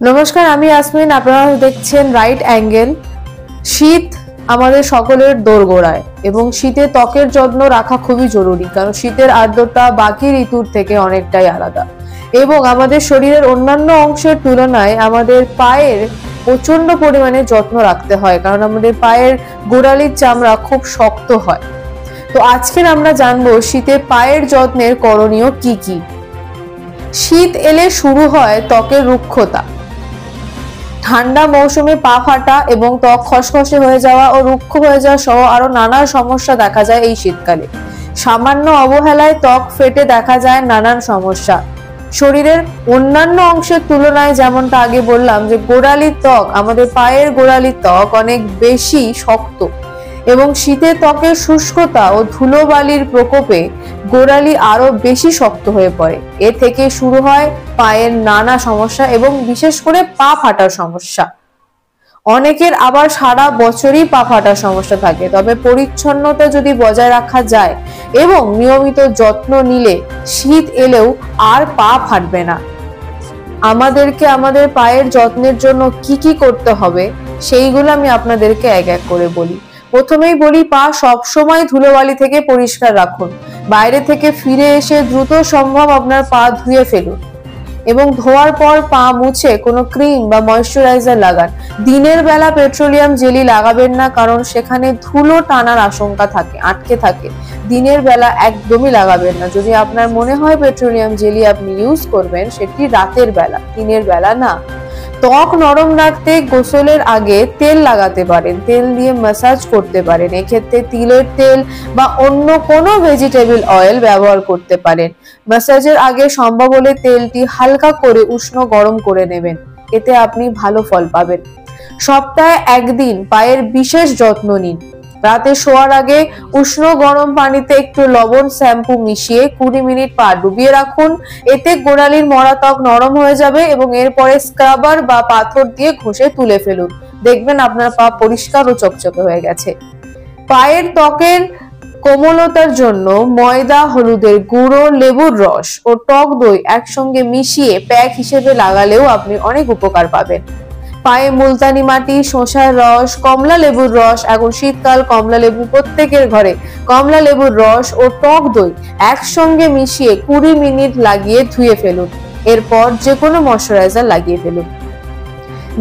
নমস্কার, আমি ইয়াসমিন। আপনারা দেখছেন রাইট অ্যাঙ্গেল। শীত আমাদের সকলের দোরগোড়ায় এবং শীতে ত্বকের যত্ন রাখা খুবই জরুরি, কারণ শীতের আর্দ্রতা বাকি ঋতুর থেকে অনেকটাই আলাদা এবং আমাদের শরীরের অন্যান্য অংশের তুলনায় আমাদের পায়ের প্রচন্ড পরিমাণে যত্ন রাখতে হয়, কারণ আমাদের পায়ের গোড়ালির চামড়া খুব শক্ত হয়। তো আজকের আমরা জানবো শীতে পায়ের যত্নের করণীয় কি কি। শীত এলে শুরু হয় ত্বকের রুক্ষতা। ঠান্ডা মৌসুমে পা ফাটা এবং ত্বক খসখসে হয়ে যাওয়া ও রুক্ষ হয়ে যাওয়া সহ আরো নানা সমস্যা দেখা যায় এই শীতকালে। সামান্য অবহেলায় ত্বক ফেটে দেখা যায় নানান সমস্যা। শরীরের অন্যান্য অংশের তুলনায়, যেমনটা আগে বললাম যে গোড়ালির ত্বক, আমাদের পায়ের গোড়ালির ত্বক অনেক বেশি শক্ত এবং শীতে ত্বকের শুষ্কতা ও ধুলোবালির প্রকোপে গোড়ালি আরো বেশি শক্ত হয়ে পড়ে। এ থেকে শুরু হয় পায়ের নানা সমস্যা এবং বিশেষ করে পা ফাটার সমস্যা। অনেকের আবার সারা বছরই পা ফাটার সমস্যা থাকে, তবে পরিচ্ছন্নতা যদি বজায় রাখা যায় এবং নিয়মিত যত্ন নিলে শীত এলেও আর পা ফাটবে না। আমাদেরকে আমাদের পায়ের যত্নের জন্য কি কি করতে হবে সেইগুলো আমি আপনাদেরকে এক এক করে বলি। প্রথমেই বলি, পা সবসময় ধুলোবালি থেকে পরিষ্কার রাখুন। বাইরে থেকে ফিরে এসে দ্রুত সম্ভব আপনার পা ধুয়ে ফেলুন এবং ধোয়ার পর পা মুছে কোনো ক্রিম বা ময়েশ্চারাইজার লাগান। দিনের বেলা পেট্রোলিয়াম জেলি লাগাবেন না, কারণ সেখানে ধুলো টানার আশঙ্কা থাকে, আটকে থাকে। দিনের বেলা একদমই লাগাবেন না। যদি আপনার মনে হয় পেট্রোলিয়াম জেলি আপনি ইউজ করবেন, সেটি রাতের বেলা, দিনের বেলা না। ত্বক নরম রাখতে গোসলের আগে তেল লাগাতে পারেন, তেল দিয়ে ম্যাসাজ করতে পারেন। এক্ষেত্রে তিলের তেল বা অন্য কোনো ভেজিটেবল অয়েল ব্যবহার করতে পারেন। ম্যাসাজের আগে সম্ভব হলে তেলটি হালকা করে উষ্ণ গরম করে নেবেন, এতে আপনি ভালো ফল পাবেন। সপ্তাহে একদিন পায়ের বিশেষ যত্ন নিন। রাতে শোয়ার আগে উষ্ণ গরম পানিতে একটু লবণ শ্যাম্পু মিশিয়ে 20 মিনিট পা ডুবিয়ে রাখুন। এতে গোড়ালির মরা ত্বক নরম হয়ে যাবে এবং এরপরে স্ক্রাবার বা পাথর দিয়ে ঘষে তুলে ফেলুন। দেখবেন আপনার পা পরিষ্কার ও চকচকে হয়ে গেছে। পায়ের ত্বকের কোমলতার জন্য ময়দা, হলুদের গুঁড়ো, লেবুর রস ও টক দই একসঙ্গে মিশিয়ে প্যাক হিসেবে লাগালেও আপনি অনেক উপকার পাবেন। পায়ে মুলতানি মাটি, শসার রস, কমলা লেবুর রস, এখন শীতকাল, কমলা লেবু প্রত্যেকের ঘরে, কমলা লেবুর রস ও টক দই একসঙ্গে মিশিয়ে 20 মিনিট লাগিয়ে ধুয়ে ফেলুন। এরপর যে কোনো ময়েশ্চারাইজার লাগিয়ে ফেলুন।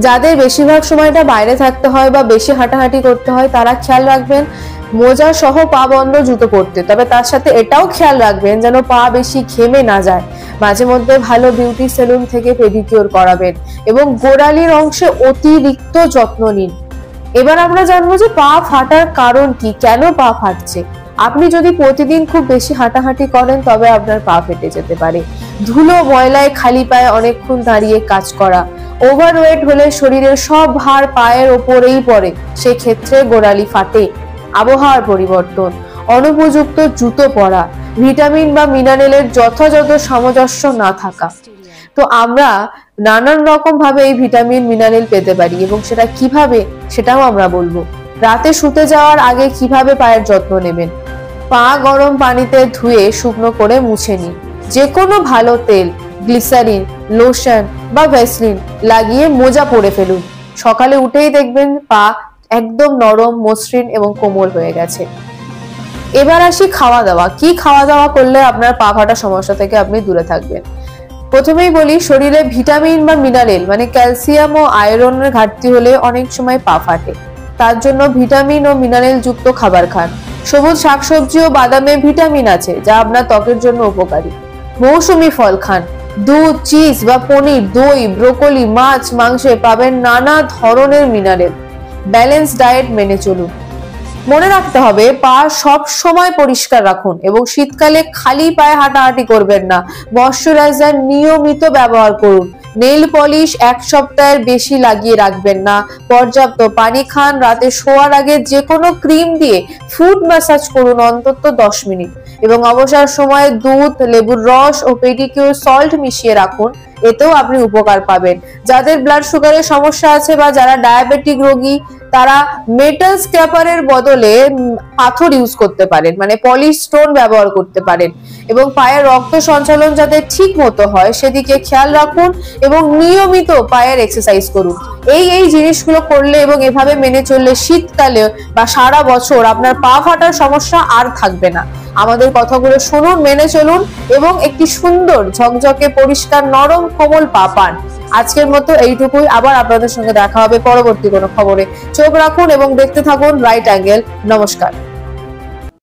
যাদের বেশিরভাগ সময়টা বাইরে থাকতে হয় বা বেশি হাঁটাহাঁটি করতে হয়, তারা খেয়াল রাখবেন মোজা সহ পা বন্ধ জুতো পরতে। তবে তার সাথে এটাও খেয়াল রাখবেন যেন পা বেশি ঘেমে না যায়। মাঝে মধ্যে ভালো বিউটি সেলুন থেকে পেডিকিউর করাবেন এবং গোড়ালির অংশে অতিরিক্ত যত্ন নিন। এবার আমরা জানবো যে পা ফাটার কারণ কি, কেন পা ফাটছে। আপনি যদি প্রতিদিন খুব বেশি হাঁটাহাঁটি করেন তবে আপনার পা ফেটে যেতে পারে। ধুলো ময়লায় খালি পায়ে অনেকক্ষণ দাঁড়িয়ে কাজ করা, ওভারওয়েট হলে শরীরের সব ভার পায়ের ওপরেই পড়ে, সেক্ষেত্রে গোড়ালি ফাটে। আবহাওয়ার পরিবর্তন, অনুপযুক্ত জুতো পরা, ভিটামিন বা মিনারেলের যথাযথ সামঞ্জস্য না থাকা। তো আমরা নানান রকম ভাবে এই ভিটামিন মিনারেল পেতে পারি এবং সেটা কিভাবে সেটাও আমরা বলবো। রাতে শুতে যাওয়ার আগে কিভাবে পায়ের যত্ন নেবেন। পা গরম পানিতে ধুয়ে শুকনো করে মুছে নিন। যে কোনো ভালো তেল, গ্লিসারিন, লোশন বা ভ্যাসলিন লাগিয়ে মোজা পরে ফেলুন। সকালে উঠেই দেখবেন পা একদম নরম, মসৃণ এবং কোমল হয়ে গেছে। এবার আসি খাওয়া দাওয়া। কি খাওয়া দাওয়া করলে আপনার পা ফাটার সমস্যা থেকে আপনি দূরে থাকবেন। প্রথমেই বলি, শরীরে ভিটামিন বা মিনারেল মানে ক্যালসিয়াম ও আয়রনের ঘাটতি হলে অনেক সময় পা ফাটে। তার জন্য ভিটামিন ও মিনারেল যুক্ত খাবার খান। সবুজ শাকসবজি ও বাদামে ভিটামিন আছে, যা আপনার ত্বকের জন্য উপকারী। মৌসুমী ফল খান। দুধ, চিজ বা পনির, দই, ব্রোকলি, মাছ, মাংসে পাবেন নানা ধরনের মিনারেল। ব্যালেন্স ডায়েট মেনে চলুন। মনে রাখতে হবে, পা সব সময় পরিষ্কার রাখুন এবং শীতকালে খালি পায়ে হাঁটাহাঁটি করবেন না। ময়েশ্চারাইজার নিয়মিত ব্যবহার করুন। নেইল পলিশ 1 সপ্তাহের বেশি লাগিয়ে রাখবেন না। পর্যাপ্ত পানি খান। রাতে শোয়ার আগে যে কোনো ক্রিম দিয়ে ফুট ম্যাসাজ করুন অন্তত 10 মিনিট। এবং অবসর সময়ে দুধ, লেবুর রস ও পেডিকিউর সল্ট মিশিয়ে রাখুন, এতেও আপনি উপকার পাবেন। যাদের ব্লাড সুগারের সমস্যা আছে বা যারা ডায়াবেটিক রোগী, তারা মেটাল স্ক্র্যাপারের বদলে পাথর ইউজ করতে পারেন, মানে পলিশ স্টোন ব্যবহার করতে পারেন। এবং পায়ের রক্ত সঞ্চালন যাতে ঠিক মতো হয় সেদিকে খেয়াল রাখুন এবং নিয়মিত পায়ের এক্সারসাইজ করুন। এই জিনিসগুলো করলে এবং এভাবে মেনে চললে শীতকালে বা সারা বছর আপনার পা ফাটার সমস্যা আর থাকবে না। আমাদের কথাগুলো শুনুন, মেনে চলুন এবং একটি সুন্দর ঝকঝকে পরিষ্কার নরম কোমল পা পান। আজকের মতো এইটুকুই। আবার আপনাদের সঙ্গে দেখা হবে পরবর্তী কোনো খবরে। চোখ রাখুন এবং দেখতে থাকুন রাইট অ্যাঙ্গেল। নমস্কার।